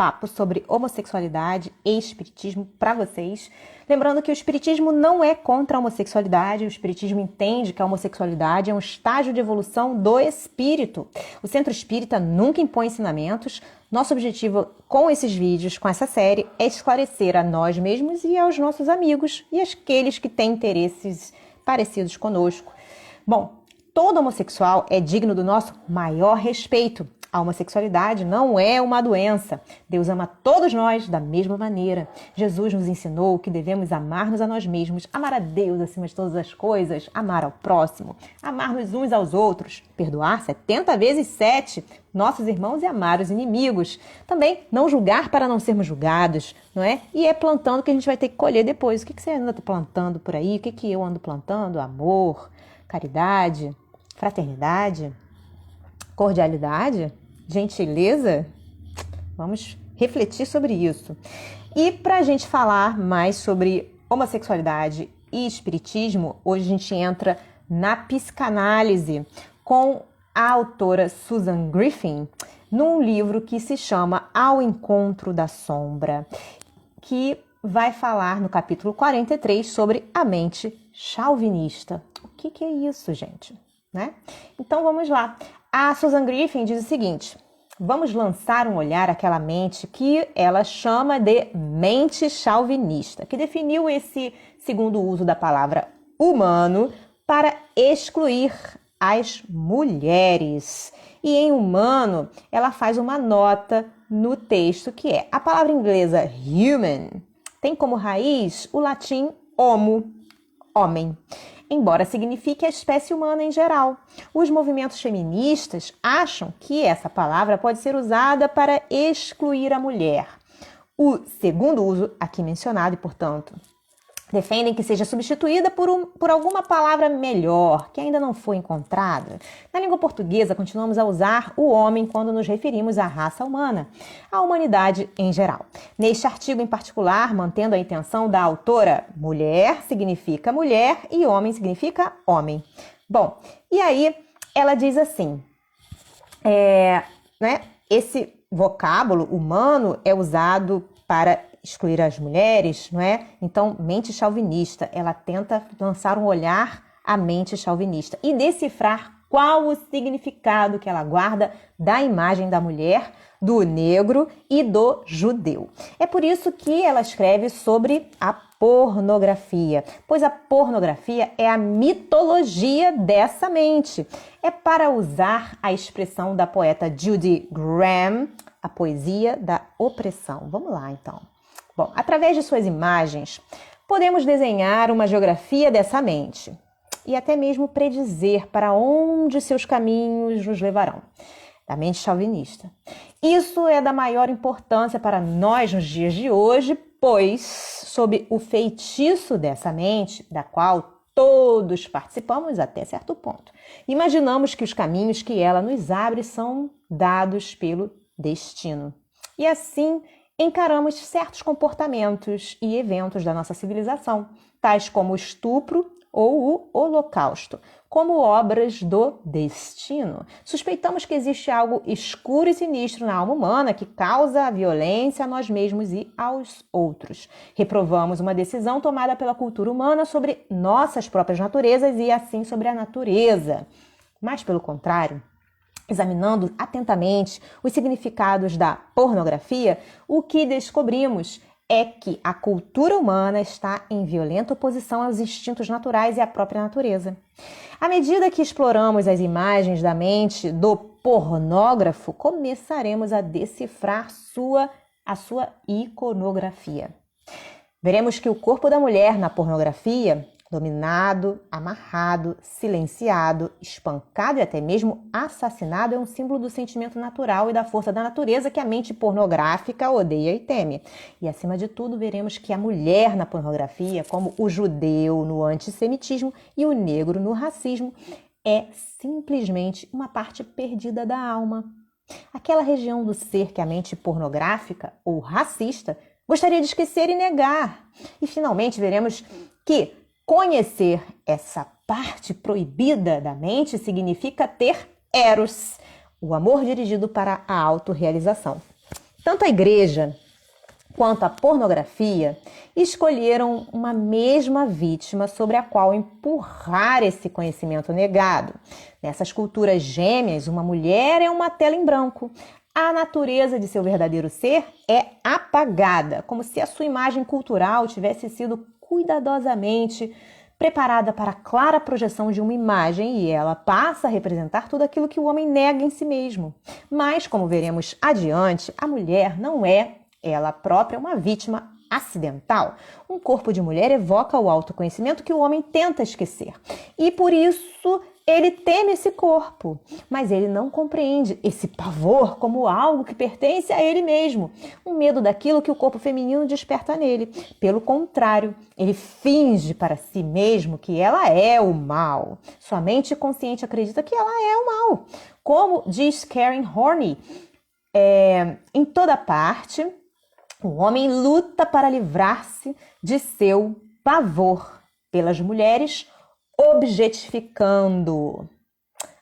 bate-papo sobre homossexualidade e espiritismo para vocês. Lembrando que o espiritismo não é contra a homossexualidade, o espiritismo entende que a homossexualidade é um estágio de evolução do espírito. O Centro Espírita nunca impõe ensinamentos. Nosso objetivo com esses vídeos, com essa série, é esclarecer a nós mesmos e aos nossos amigos e aqueles que têm interesses parecidos conosco. Bom, todo homossexual é digno do nosso maior respeito. A homossexualidade não é uma doença. Deus ama todos nós da mesma maneira. Jesus nos ensinou que devemos amar-nos a nós mesmos, amar a Deus acima de todas as coisas, amar ao próximo, amar-nos uns aos outros, perdoar 70 vezes 7 nossos irmãos e amar os inimigos. Também não julgar para não sermos julgados, não é? E é plantando que a gente vai ter que colher depois. O que você anda plantando por aí? O que eu ando plantando? Amor, caridade, fraternidade, cordialidade, gentileza? Vamos refletir sobre isso. E para a gente falar mais sobre homossexualidade e espiritismo, hoje a gente entra na psicanálise com a autora Susan Griffin, num livro que se chama Ao Encontro da Sombra, que vai falar no capítulo 43 sobre a mente chauvinista. O que é isso, gente? Né? Então vamos lá. A Susan Griffin diz o seguinte: vamos lançar um olhar àquela mente que ela chama de mente chauvinista, que definiu esse segundo uso da palavra humano para excluir as mulheres. E em humano, ela faz uma nota no texto que é: a palavra inglesa human tem como raiz o latim homo, homem, embora signifique a espécie humana em geral. Os movimentos feministas acham que essa palavra pode ser usada para excluir a mulher. O segundo uso aqui mencionado, e portanto, defendem que seja substituída por alguma palavra melhor, que ainda não foi encontrada. Na língua portuguesa, continuamos a usar o homem quando nos referimos à raça humana, à humanidade em geral. Neste artigo em particular, mantendo a intenção da autora, mulher significa mulher e homem significa homem. Bom, e aí ela diz assim, esse vocábulo humano é usado para excluir as mulheres, não é? Então, mente chauvinista, ela tenta lançar um olhar à mente chauvinista e decifrar qual o significado que ela guarda da imagem da mulher, do negro e do judeu. É por isso que ela escreve sobre a pornografia, pois a pornografia é a mitologia dessa mente. É para usar a expressão da poeta Judy Graham, a poesia da opressão. Vamos lá, então. Bom, através de suas imagens, podemos desenhar uma geografia dessa mente e até mesmo predizer para onde seus caminhos nos levarão, da mente chauvinista. Isso é da maior importância para nós nos dias de hoje, pois, sob o feitiço dessa mente, da qual todos participamos até certo ponto, imaginamos que os caminhos que ela nos abre são dados pelo destino. E assim, encaramos certos comportamentos e eventos da nossa civilização, tais como o estupro ou o holocausto, como obras do destino. Suspeitamos que existe algo escuro e sinistro na alma humana que causa a violência a nós mesmos e aos outros. Reprovamos uma decisão tomada pela cultura humana sobre nossas próprias naturezas e assim sobre a natureza. Mas, pelo contrário, examinando atentamente os significados da pornografia, o que descobrimos é que a cultura humana está em violenta oposição aos instintos naturais e à própria natureza. À medida que exploramos as imagens da mente do pornógrafo, começaremos a decifrar a sua iconografia. Veremos que o corpo da mulher na pornografia, dominado, amarrado, silenciado, espancado e até mesmo assassinado, é um símbolo do sentimento natural e da força da natureza que a mente pornográfica odeia e teme. E, acima de tudo, veremos que a mulher na pornografia, como o judeu no antissemitismo e o negro no racismo, é simplesmente uma parte perdida da alma. Aquela região do ser que a mente pornográfica ou racista gostaria de esquecer e negar. E, finalmente, veremos que conhecer essa parte proibida da mente significa ter eros, o amor dirigido para a autorrealização. Tanto a igreja quanto a pornografia escolheram uma mesma vítima sobre a qual empurrar esse conhecimento negado. Nessas culturas gêmeas, uma mulher é uma tela em branco. A natureza de seu verdadeiro ser é apagada, como se a sua imagem cultural tivesse sido cuidadosamente preparada para a clara projeção de uma imagem e ela passa a representar tudo aquilo que o homem nega em si mesmo. Mas, como veremos adiante, a mulher não é ela própria uma vítima acidental. Um corpo de mulher evoca o autoconhecimento que o homem tenta esquecer. E por isso ele teme esse corpo, mas ele não compreende esse pavor como algo que pertence a ele mesmo. Um medo daquilo que o corpo feminino desperta nele. Pelo contrário, ele finge para si mesmo que ela é o mal. Sua mente consciente acredita que ela é o mal. Como diz Karen Horney, em toda parte, o homem luta para livrar-se de seu pavor pelas mulheres, objetificando.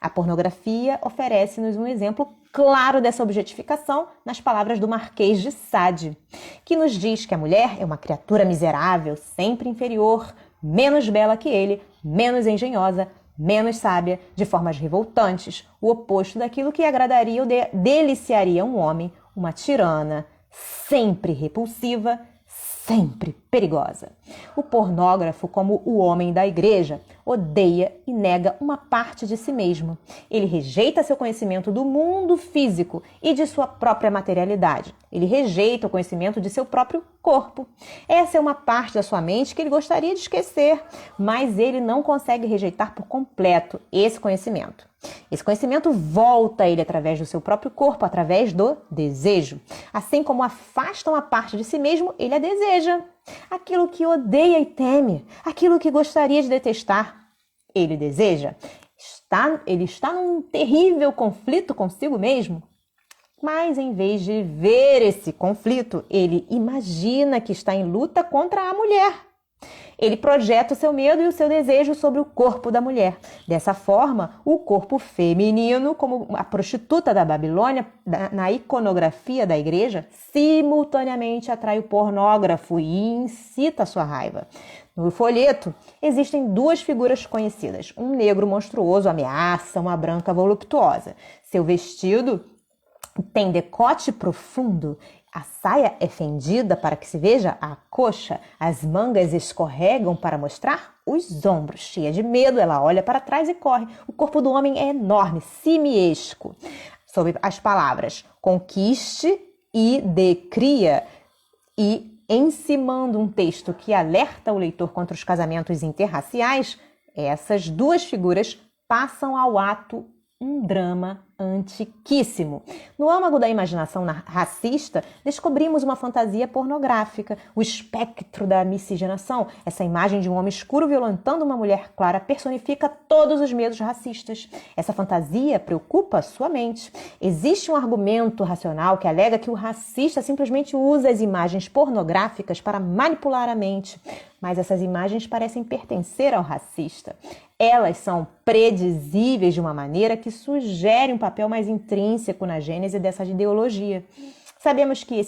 A pornografia oferece-nos um exemplo claro dessa objetificação nas palavras do Marquês de Sade, que nos diz que a mulher é uma criatura miserável, sempre inferior, menos bela que ele, menos engenhosa, menos sábia, de formas revoltantes, o oposto daquilo que agradaria ou deliciaria um homem, uma tirana, sempre repulsiva, sempre perigosa. O pornógrafo, como o homem da igreja, odeia e nega uma parte de si mesmo. Ele rejeita seu conhecimento do mundo físico e de sua própria materialidade. Ele rejeita o conhecimento de seu próprio corpo. Essa é uma parte da sua mente que ele gostaria de esquecer, mas ele não consegue rejeitar por completo esse conhecimento. Esse conhecimento volta a ele através do seu próprio corpo, através do desejo. Assim como afasta uma parte de si mesmo, ele a deseja. Aquilo que odeia e teme, aquilo que gostaria de detestar, ele deseja. Ele está num terrível conflito consigo mesmo. Mas em vez de ver esse conflito, ele imagina que está em luta contra a mulher. Ele projeta o seu medo e o seu desejo sobre o corpo da mulher. Dessa forma, o corpo feminino, como a prostituta da Babilônia, na iconografia da igreja, simultaneamente atrai o pornógrafo e incita a sua raiva. No folheto, existem duas figuras conhecidas. Um negro monstruoso ameaça uma branca voluptuosa. Seu vestido tem decote profundo. A saia é fendida para que se veja a coxa, as mangas escorregam para mostrar os ombros. Cheia de medo, ela olha para trás e corre. O corpo do homem é enorme, simiesco. Sob as palavras conquiste e decria, e encimando um texto que alerta o leitor contra os casamentos interraciais, essas duas figuras passam ao ato um drama antiquíssimo. No âmago da imaginação racista, descobrimos uma fantasia pornográfica, o espectro da miscigenação. Essa imagem de um homem escuro violentando uma mulher clara personifica todos os medos racistas. Essa fantasia preocupa sua mente. Existe um argumento racional que alega que o racista simplesmente usa as imagens pornográficas para manipular a mente, mas essas imagens parecem pertencer ao racista. Elas são predizíveis de uma maneira que sugere um papel mais intrínseco na gênese dessa ideologia. Sabemos que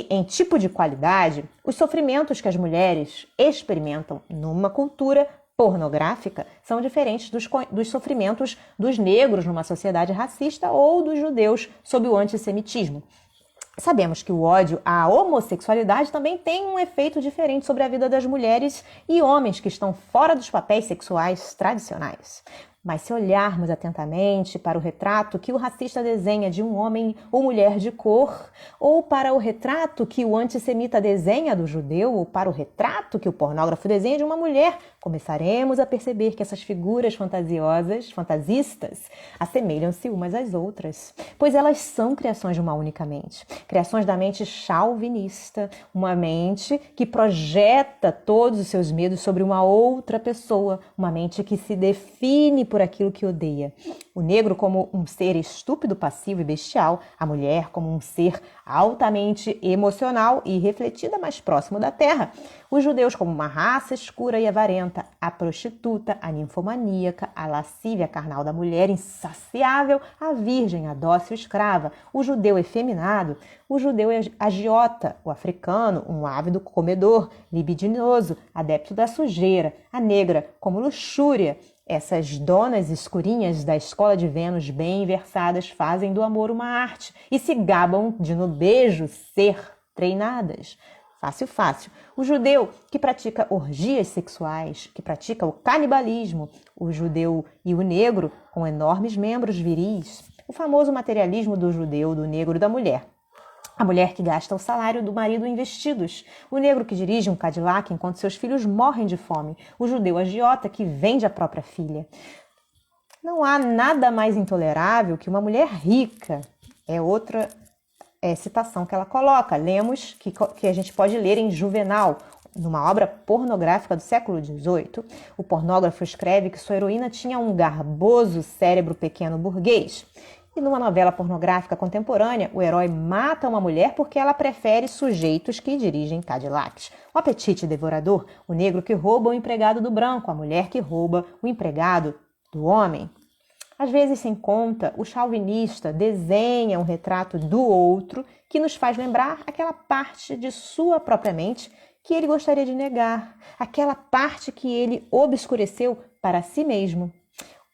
em tipo de qualidade, os sofrimentos que as mulheres experimentam numa cultura pornográfica são diferentes dos sofrimentos dos negros numa sociedade racista ou dos judeus sob o antissemitismo. Sabemos que o ódio à homossexualidade também tem um efeito diferente sobre a vida das mulheres e homens que estão fora dos papéis sexuais tradicionais. Mas se olharmos atentamente para o retrato que o racista desenha de um homem ou mulher de cor, ou para o retrato que o antissemita desenha do judeu, ou para o retrato que o pornógrafo desenha de uma mulher, começaremos a perceber que essas figuras fantasistas, assemelham-se umas às outras, pois elas são criações de uma única mente, criações da mente chauvinista, uma mente que projeta todos os seus medos sobre uma outra pessoa, uma mente que se define por aquilo que odeia. O negro como um ser estúpido, passivo e bestial, a mulher como um ser altamente emocional e refletida mais próximo da terra, os judeus como uma raça escura e avarenta, a prostituta, a ninfomaníaca, a lascívia carnal da mulher insaciável, a virgem, a dócil escrava, o judeu efeminado, o judeu agiota, o africano, um ávido comedor, libidinoso, adepto da sujeira, a negra como luxúria. Essas donas escurinhas da escola de Vênus bem versadas fazem do amor uma arte e se gabam de no beijo ser treinadas. Fácil, fácil. O judeu que pratica orgias sexuais, que pratica o canibalismo, o judeu e o negro com enormes membros viris. O famoso materialismo do judeu, do negro e da mulher. A mulher que gasta o salário do marido em vestidos. O negro que dirige um Cadillac enquanto seus filhos morrem de fome. O judeu agiota que vende a própria filha. Não há nada mais intolerável que uma mulher rica. É outra citação que ela coloca. Lemos que a gente pode ler em Juvenal, numa obra pornográfica do século XVIII. O pornógrafo escreve que sua heroína tinha um garboso cérebro pequeno burguês. E numa novela pornográfica contemporânea, o herói mata uma mulher porque ela prefere sujeitos que dirigem Cadillacs. O apetite devorador, o negro que rouba o empregado do branco, a mulher que rouba o empregado do homem. Às vezes, sem conta, o chauvinista desenha um retrato do outro que nos faz lembrar aquela parte de sua própria mente que ele gostaria de negar, aquela parte que ele obscureceu para si mesmo.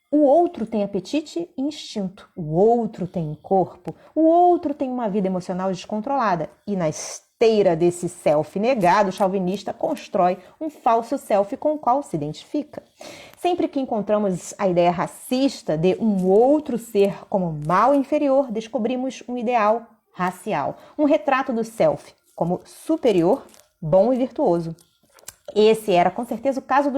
O outro tem apetite e instinto, o outro tem corpo, o outro tem uma vida emocional descontrolada. E na esteira desse self negado, o chauvinista constrói um falso self com o qual se identifica. Sempre que encontramos a ideia racista de um outro ser como mal inferior, descobrimos um ideal racial, um retrato do self como superior, bom e virtuoso. Esse era, com certeza, o caso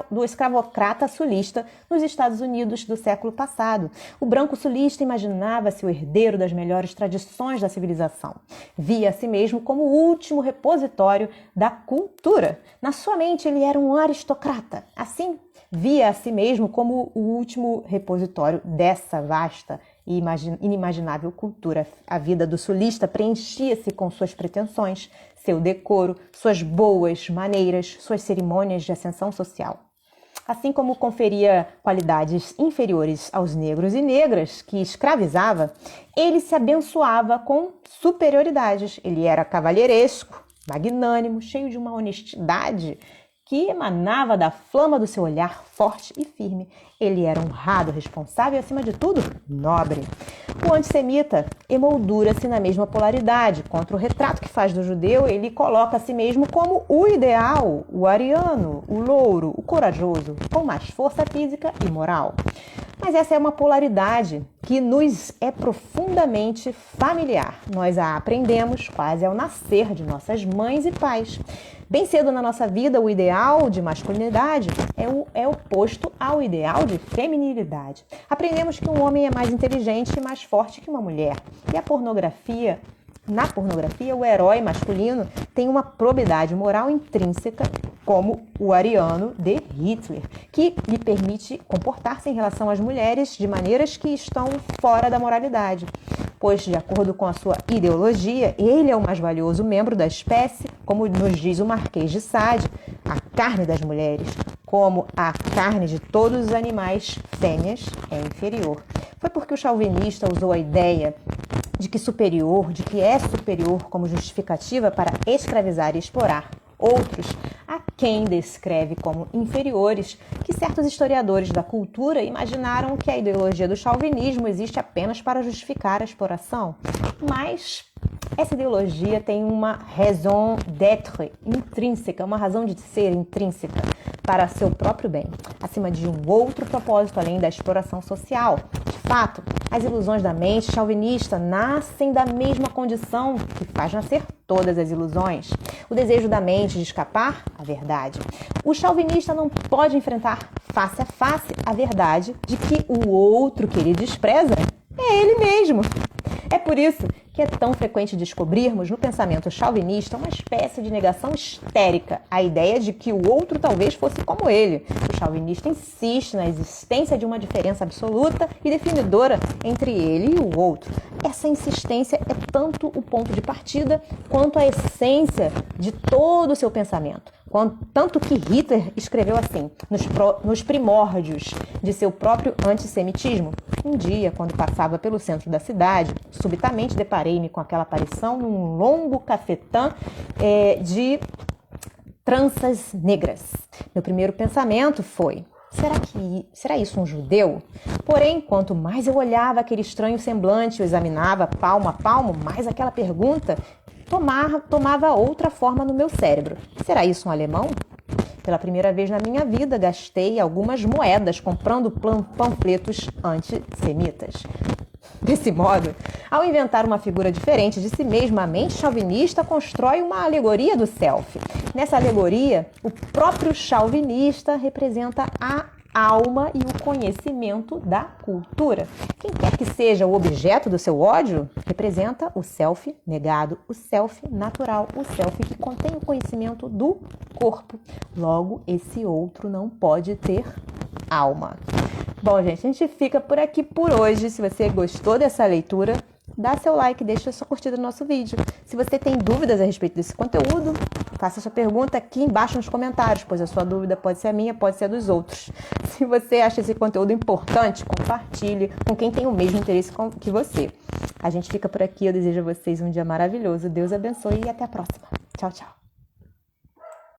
do escravocrata sulista nos Estados Unidos do século passado. O branco sulista imaginava-se o herdeiro das melhores tradições da civilização. Via a si mesmo como o último repositório da cultura. Na sua mente, ele era um aristocrata. Assim, via a si mesmo como o último repositório dessa vasta e inimaginável cultura. A vida do sulista preenchia-se com suas pretensões, seu decoro, suas boas maneiras, suas cerimônias de ascensão social. Assim como conferia qualidades inferiores aos negros e negras que escravizava, ele se abençoava com superioridades. Ele era cavalheiresco, magnânimo, cheio de uma honestidade que emanava da flama do seu olhar forte e firme. Ele era honrado, responsável e, acima de tudo, nobre. O antissemita emoldura-se na mesma polaridade. Contra o retrato que faz do judeu, ele coloca a si mesmo como o ideal, o ariano, o louro, o corajoso, com mais força física e moral. Mas essa é uma polaridade que nos é profundamente familiar. Nós a aprendemos quase ao nascer de nossas mães e pais. Bem cedo na nossa vida, o ideal de masculinidade é oposto ao ideal de feminilidade. Aprendemos que um homem é mais inteligente e mais forte que uma mulher. E na pornografia, o herói masculino tem uma probidade moral intrínseca, como o ariano de Hitler, que lhe permite comportar-se em relação às mulheres de maneiras que estão fora da moralidade. Pois, de acordo com a sua ideologia, ele é o mais valioso membro da espécie, como nos diz o Marquês de Sade, a carne das mulheres, como a carne de todos os animais fêmeas é inferior. Foi porque o chauvinista usou a ideia de que é superior como justificativa para escravizar e explorar outros, a quem descreve como inferiores, que certos historiadores da cultura imaginaram que a ideologia do chauvinismo existe apenas para justificar a exploração. Mas essa ideologia tem uma raison d'être intrínseca, uma razão de ser intrínseca para seu próprio bem, acima de um outro propósito além da exploração social. De fato, as ilusões da mente chauvinista nascem da mesma condição que faz nascer todas as ilusões. O desejo da mente de escapar à verdade. O chauvinista não pode enfrentar face a face a verdade de que o outro que ele despreza é ele mesmo. É por isso que é tão frequente descobrirmos no pensamento chauvinista uma espécie de negação histérica, a ideia de que o outro talvez fosse como ele. O chauvinista insiste na existência de uma diferença absoluta e definidora entre ele e o outro. Essa insistência é tanto o ponto de partida quanto a essência de todo o seu pensamento. Tanto que Hitler escreveu assim, nos primórdios de seu próprio antissemitismo. Um dia, quando passava pelo centro da cidade, subitamente deparei-me com aquela aparição num longo cafetã de tranças negras. Meu primeiro pensamento foi: será isso um judeu? Porém, quanto mais eu olhava aquele estranho semblante, eu examinava palmo a palmo, mais aquela pergunta tomava outra forma no meu cérebro. Será isso um alemão? Pela primeira vez na minha vida, gastei algumas moedas comprando panfletos antissemitas. Desse modo, ao inventar uma figura diferente de si mesma, a mente chauvinista constrói uma alegoria do self. Nessa alegoria, o próprio chauvinista representa a alma e o conhecimento da cultura. Quem quer que seja o objeto do seu ódio, representa o self negado, o self natural, o self que contém o conhecimento do corpo. Logo, esse outro não pode ter alma. Bom, gente, a gente fica por aqui por hoje. Se você gostou dessa leitura, dá seu like, deixa sua curtida no nosso vídeo. Se você tem dúvidas a respeito desse conteúdo, faça sua pergunta aqui embaixo nos comentários, pois a sua dúvida pode ser a minha, pode ser a dos outros. Se você acha esse conteúdo importante, compartilhe com quem tem o mesmo interesse que você. A gente fica por aqui, eu desejo a vocês um dia maravilhoso. Deus abençoe e até a próxima. Tchau, tchau.